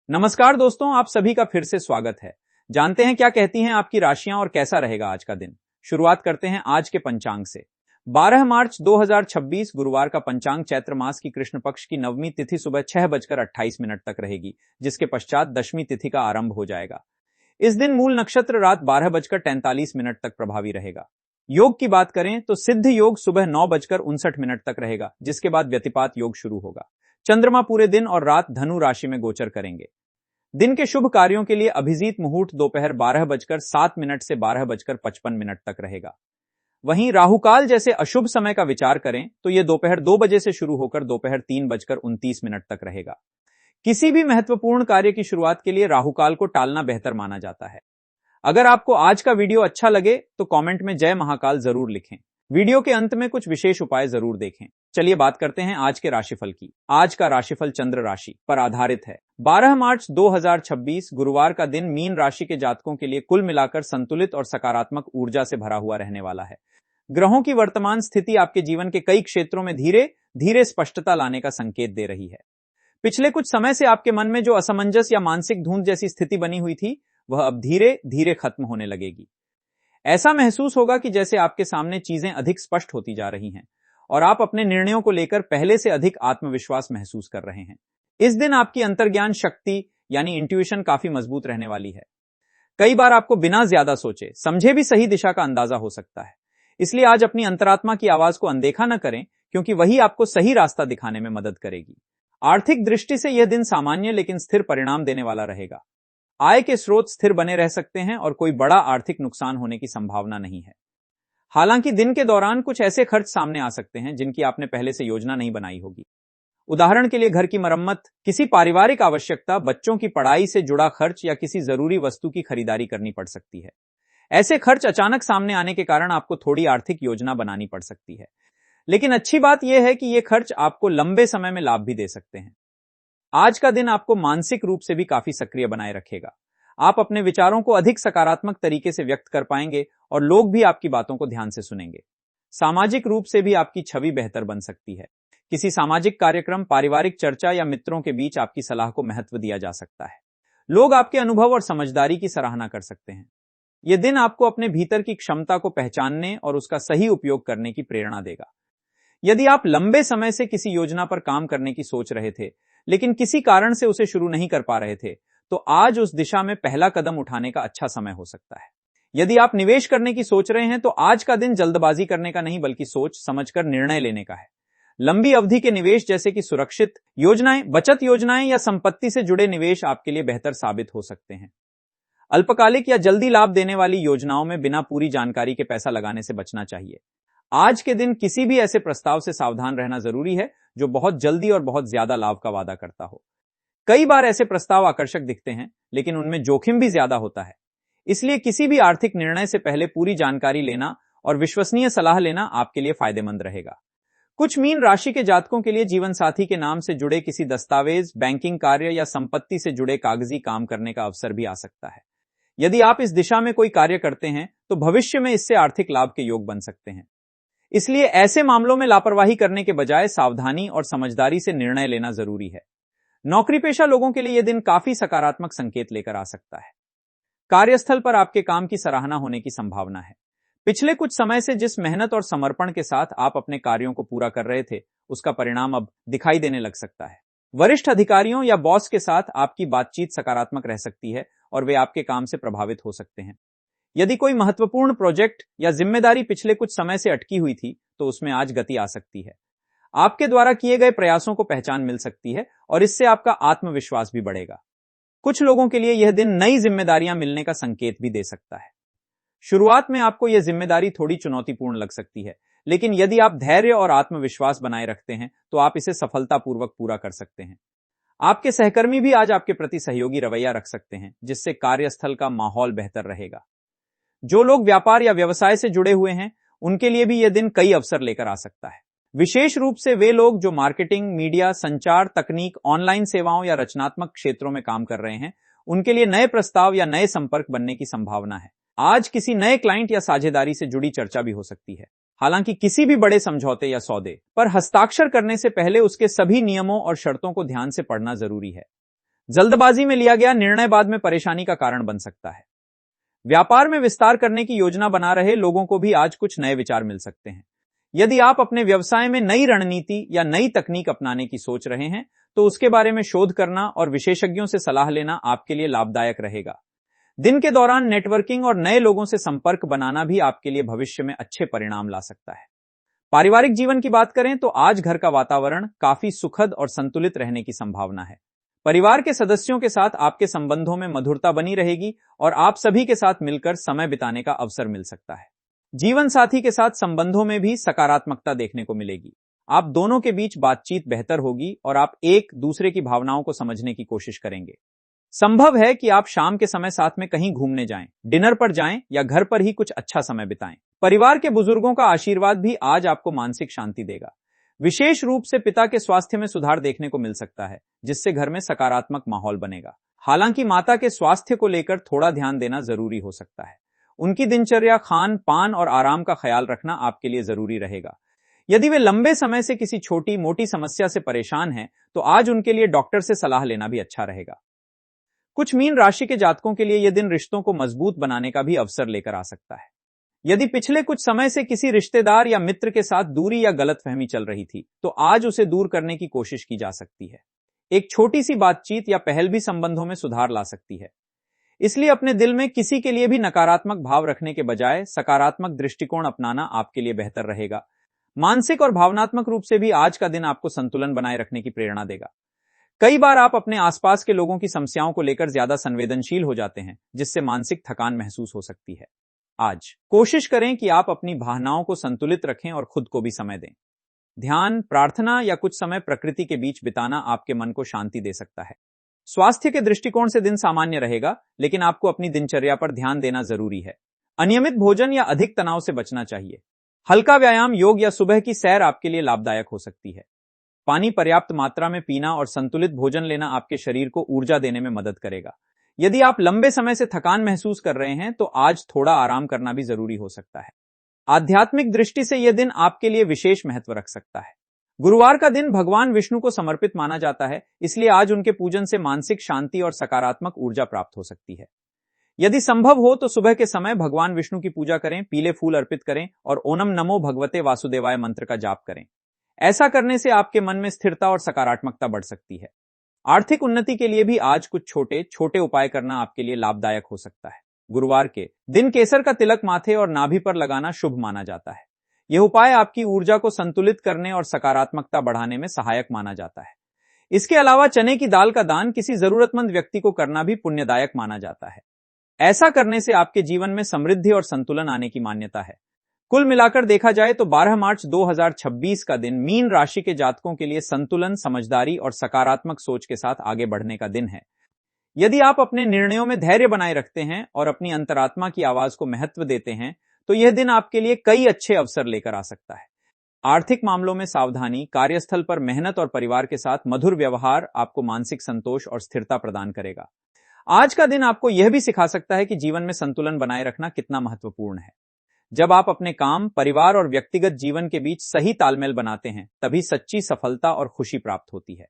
नमस्कार दोस्तों, आप सभी का फिर से स्वागत है। जानते हैं क्या कहती हैं आपकी राशियां और कैसा रहेगा आज का दिन। शुरुआत करते हैं आज के पंचांग से। 12 मार्च 2026 गुरुवार का पंचांग चैत्र मास की कृष्ण पक्ष की नवमी तिथि सुबह 6:28 तक रहेगी, जिसके पश्चात दशमी तिथि का आरंभ हो जाएगा। इस दिन मूल नक्षत्र रात 12:43 तक प्रभावी रहेगा। योग की बात करें तो सिद्ध योग सुबह 9:59 तक रहेगा, जिसके बाद व्यतिपात योग शुरू होगा। चंद्रमा पूरे दिन और रात धनु राशि में गोचर करेंगे। दिन के शुभ कार्यों के लिए अभिजीत मुहूर्त दोपहर 12:07 से 12:55 तक रहेगा। वहीं राहुकाल जैसे अशुभ समय का विचार करें तो यह दोपहर 2 बजे से शुरू होकर दोपहर 3:29 तक रहेगा। किसी भी महत्वपूर्ण कार्य की शुरुआत के लिए राहुकाल को टालना बेहतर माना जाता है। अगर आपको आज का वीडियो अच्छा लगे तो कमेंट में जय महाकाल जरूर लिखें। वीडियो के अंत में कुछ विशेष उपाय जरूर देखें। चलिए बात करते हैं आज के राशिफल की। आज का राशिफल चंद्र राशि पर आधारित है। 12 मार्च 2026 गुरुवार का दिन मीन राशि के जातकों के लिए कुल मिलाकर संतुलित और सकारात्मक ऊर्जा से भरा हुआ रहने वाला है। ग्रहों की वर्तमान स्थिति आपके जीवन के कई क्षेत्रों में धीरे धीरे स्पष्टता लाने का संकेत दे रही है। पिछले कुछ समय से आपके मन में जो असमंजस या मानसिक धुंध जैसी स्थिति बनी हुई थी, वह अब धीरे धीरे खत्म होने लगेगी। ऐसा महसूस होगा कि जैसे आपके सामने चीजें अधिक स्पष्ट होती जा रही हैं और आप अपने निर्णयों को लेकर पहले से अधिक आत्मविश्वास महसूस कर रहे हैं। इस दिन आपकी अंतर्ज्ञान शक्ति यानी इंट्यूशन काफी मजबूत रहने वाली है। कई बार आपको बिना ज्यादा सोचे समझे भी सही दिशा का अंदाजा हो सकता है। इसलिए आज अपनी अंतरात्मा की आवाज को अनदेखा न करें, क्योंकि वही आपको सही रास्ता दिखाने में मदद करेगी। आर्थिक दृष्टि से यह दिन सामान्य लेकिन स्थिर परिणाम देने वाला रहेगा। आय के स्रोत स्थिर बने रह सकते हैं और कोई बड़ा आर्थिक नुकसान होने की संभावना नहीं है। हालांकि दिन के दौरान कुछ ऐसे खर्च सामने आ सकते हैं जिनकी आपने पहले से योजना नहीं बनाई होगी। उदाहरण के लिए घर की मरम्मत, किसी पारिवारिक आवश्यकता, बच्चों की पढ़ाई से जुड़ा खर्च या किसी जरूरी वस्तु की खरीदारी करनी पड़ सकती है। ऐसे खर्च अचानक सामने आने के कारण आपको थोड़ी आर्थिक योजना बनानी पड़ सकती है। लेकिन अच्छी बात यह है कि ये खर्च आपको लंबे समय में लाभ भी दे सकते हैं। आज का दिन आपको मानसिक रूप से भी काफी सक्रिय बनाए रखेगा। आप अपने विचारों को अधिक सकारात्मक तरीके से व्यक्त कर पाएंगे और लोग भी आपकी बातों को ध्यान से सुनेंगे। सामाजिक रूप से भी आपकी छवि बेहतर बन सकती है। किसी सामाजिक कार्यक्रम, पारिवारिक चर्चा या मित्रों के बीच आपकी सलाह को महत्व दिया जा सकता है। लोग आपके अनुभव और समझदारी की सराहना कर सकते हैं। यह दिन आपको अपने भीतर की क्षमता को पहचानने और उसका सही उपयोग करने की प्रेरणा देगा। यदि आप लंबे समय से किसी योजना पर काम करने की सोच रहे थे लेकिन किसी कारण से उसे शुरू नहीं कर पा रहे थे, तो आज उस दिशा में पहला कदम उठाने का अच्छा समय हो सकता है। यदि आप निवेश करने की सोच रहे हैं तो आज का दिन जल्दबाजी करने का नहीं, बल्कि सोच समझकर निर्णय लेने का है। लंबी अवधि के निवेश जैसे कि सुरक्षित योजनाएं, बचत योजनाएं या संपत्ति से जुड़े निवेश आपके लिए बेहतर साबित हो सकते हैं। अल्पकालिक या जल्दी लाभ देने वाली योजनाओं में बिना पूरी जानकारी के पैसा लगाने से बचना चाहिए। आज के दिन किसी भी ऐसे प्रस्ताव से सावधान रहना जरूरी है जो बहुत जल्दी और बहुत ज्यादा लाभ का वादा करता हो। कई बार ऐसे प्रस्ताव आकर्षक दिखते हैं, लेकिन उनमें जोखिम भी ज्यादा होता है। इसलिए किसी भी आर्थिक निर्णय से पहले पूरी जानकारी लेना और विश्वसनीय सलाह लेना आपके लिए फायदेमंद रहेगा। कुछ मीन राशि के जातकों के लिए जीवन साथी के नाम से जुड़े किसी दस्तावेज, बैंकिंग कार्य या संपत्ति से जुड़े कागजी काम करने का अवसर भी आ सकता है। यदि आप इस दिशा में कोई कार्य करते हैं तो भविष्य में इससे आर्थिक लाभ के योग बन सकते हैं। इसलिए ऐसे मामलों में लापरवाही करने के बजाय सावधानी और समझदारी से निर्णय लेना जरूरी है। नौकरी पेशा लोगों के लिए यह दिन काफी सकारात्मक संकेत लेकर आ सकता है। कार्यस्थल पर आपके काम की सराहना होने की संभावना है। पिछले कुछ समय से जिस मेहनत और समर्पण के साथ आप अपने कार्यों को पूरा कर रहे थे, उसका परिणाम अब दिखाई देने लग सकता है। वरिष्ठ अधिकारियों या बॉस के साथ आपकी बातचीत सकारात्मक रह सकती है और वे आपके काम से प्रभावित हो सकते हैं। यदि कोई महत्वपूर्ण प्रोजेक्ट या जिम्मेदारी पिछले कुछ समय से अटकी हुई थी, तो उसमें आज गति आ सकती है। आपके द्वारा किए गए प्रयासों को पहचान मिल सकती है और इससे आपका आत्मविश्वास भी बढ़ेगा। कुछ लोगों के लिए यह दिन नई जिम्मेदारियां मिलने का संकेत भी दे सकता है। शुरुआत में आपको यह जिम्मेदारी थोड़ी चुनौतीपूर्ण लग सकती है, लेकिन यदि आप धैर्य और आत्मविश्वास बनाए रखते हैं तो आप इसे सफलतापूर्वक पूरा कर सकते हैं। आपके सहकर्मी भी आज आपके प्रति सहयोगी रवैया रख सकते हैं, जिससे कार्यस्थल का माहौल बेहतर रहेगा। जो लोग व्यापार या व्यवसाय से जुड़े हुए हैं, उनके लिए भी यह दिन कई अवसर लेकर आ सकता है। विशेष रूप से वे लोग जो मार्केटिंग, मीडिया, संचार, तकनीक, ऑनलाइन सेवाओं या रचनात्मक क्षेत्रों में काम कर रहे हैं, उनके लिए नए प्रस्ताव या नए संपर्क बनने की संभावना है। आज किसी नए क्लाइंट या साझेदारी से जुड़ी चर्चा भी हो सकती है। हालांकि किसी भी बड़े समझौते या सौदे पर हस्ताक्षर करने से पहले उसके सभी नियमों और शर्तों को ध्यान से पढ़ना जरूरी है। जल्दबाजी में लिया गया निर्णय बाद में परेशानी का कारण बन सकता है। व्यापार में विस्तार करने की योजना बना रहे लोगों को भी आज कुछ नए विचार मिल सकते हैं। यदि आप अपने व्यवसाय में नई रणनीति या नई तकनीक अपनाने की सोच रहे हैं तो उसके बारे में शोध करना और विशेषज्ञों से सलाह लेना आपके लिए लाभदायक रहेगा। दिन के दौरान नेटवर्किंग और नए लोगों से संपर्क बनाना भी आपके लिए भविष्य में अच्छे परिणाम ला सकता है। पारिवारिक जीवन की बात करें तो आज घर का वातावरण काफी सुखद और संतुलित रहने की संभावना है। परिवार के सदस्यों के साथ आपके संबंधों में मधुरता बनी रहेगी और आप सभी के साथ मिलकर समय बिताने का अवसर मिल सकता है। जीवन साथी के साथ संबंधों में भी सकारात्मकता देखने को मिलेगी। आप दोनों के बीच बातचीत बेहतर होगी और आप एक दूसरे की भावनाओं को समझने की कोशिश करेंगे। संभव है कि आप शाम के समय साथ में कहीं घूमने जाएं, डिनर पर जाएं या घर पर ही कुछ अच्छा समय बिताएं। परिवार के बुजुर्गों का आशीर्वाद भी आज आपको मानसिक शांति देगा। विशेष रूप से पिता के स्वास्थ्य में सुधार देखने को मिल सकता है, जिससे घर में सकारात्मक माहौल बनेगा। हालांकि माता के स्वास्थ्य को लेकर थोड़ा ध्यान देना जरूरी हो सकता है। उनकी दिनचर्या, खान पान और आराम का ख्याल रखना आपके लिए जरूरी रहेगा। यदि वे लंबे समय से किसी छोटी मोटी समस्या से परेशान हैं, तो आज उनके लिए डॉक्टर से सलाह लेना भी अच्छा रहेगा। कुछ मीन राशि के जातकों के लिए यह दिन रिश्तों को मजबूत बनाने का भी अवसर लेकर आ सकता है। यदि पिछले कुछ समय से किसी रिश्तेदार या मित्र के साथ दूरी या गलतफहमी चल रही थी, तो आज उसे दूर करने की कोशिश की जा सकती है। एक छोटी सी बातचीत या पहल भी संबंधों में सुधार ला सकती है। इसलिए अपने दिल में किसी के लिए भी नकारात्मक भाव रखने के बजाय सकारात्मक दृष्टिकोण अपनाना आपके लिए बेहतर रहेगा। मानसिक और भावनात्मक रूप से भी आज का दिन आपको संतुलन बनाए रखने की प्रेरणा देगा। कई बार आप अपने आसपास के लोगों की समस्याओं को लेकर ज्यादा संवेदनशील हो जाते हैं, जिससे मानसिक थकान महसूस हो सकती है। आज कोशिश करें कि आप अपनी भावनाओं को संतुलित रखें और खुद को भी समय दें। ध्यान, प्रार्थना या कुछ समय प्रकृति के बीच बिताना आपके मन को शांति दे सकता है। स्वास्थ्य के दृष्टिकोण से दिन सामान्य रहेगा, लेकिन आपको अपनी दिनचर्या पर ध्यान देना जरूरी है। अनियमित भोजन या अधिक तनाव से बचना चाहिए। हल्का व्यायाम, योग या सुबह की सैर आपके लिए लाभदायक हो सकती है। पानी पर्याप्त मात्रा में पीना और संतुलित भोजन लेना आपके शरीर को ऊर्जा देने में मदद करेगा। यदि आप लंबे समय से थकान महसूस कर रहे हैं, तो आज थोड़ा आराम करना भी जरूरी हो सकता है। आध्यात्मिक दृष्टि से यह दिन आपके लिए विशेष महत्व रख सकता है। गुरुवार का दिन भगवान विष्णु को समर्पित माना जाता है, इसलिए आज उनके पूजन से मानसिक शांति और सकारात्मक ऊर्जा प्राप्त हो सकती है। यदि संभव हो तो सुबह के समय भगवान विष्णु की पूजा करें, पीले फूल अर्पित करें और ओनम नमो भगवते वासुदेवाय मंत्र का जाप करें। ऐसा करने से आपके मन में स्थिरता और सकारात्मकता बढ़ सकती है। आर्थिक उन्नति के लिए भी आज कुछ छोटे छोटे उपाय करना आपके लिए लाभदायक हो सकता है। गुरुवार के दिन केसर का तिलक माथे और नाभि पर लगाना शुभ माना जाता है। यह उपाय आपकी ऊर्जा को संतुलित करने और सकारात्मकता बढ़ाने में सहायक माना जाता है। इसके अलावा चने की दाल का दान किसी जरूरतमंद व्यक्ति को करना भी पुण्यदायक माना जाता है। ऐसा करने से आपके जीवन में समृद्धि और संतुलन आने की मान्यता है। कुल मिलाकर देखा जाए तो 12 मार्च 2026 का दिन मीन राशि के जातकों के लिए संतुलन, समझदारी और सकारात्मक सोच के साथ आगे बढ़ने का दिन है। यदि आप अपने निर्णयों में धैर्य बनाए रखते हैं और अपनी अंतरात्मा की आवाज को महत्व देते हैं, तो यह दिन आपके लिए कई अच्छे अवसर लेकर आ सकता है। आर्थिक मामलों में सावधानी, कार्यस्थल पर मेहनत और परिवार के साथ मधुर व्यवहार आपको मानसिक संतोष और स्थिरता प्रदान करेगा। आज का दिन आपको यह भी सिखा सकता है कि जीवन में संतुलन बनाए रखना कितना महत्वपूर्ण है। जब आप अपने काम, परिवार और व्यक्तिगत जीवन के बीच सही तालमेल बनाते हैं, तभी सच्ची सफलता और खुशी प्राप्त होती है।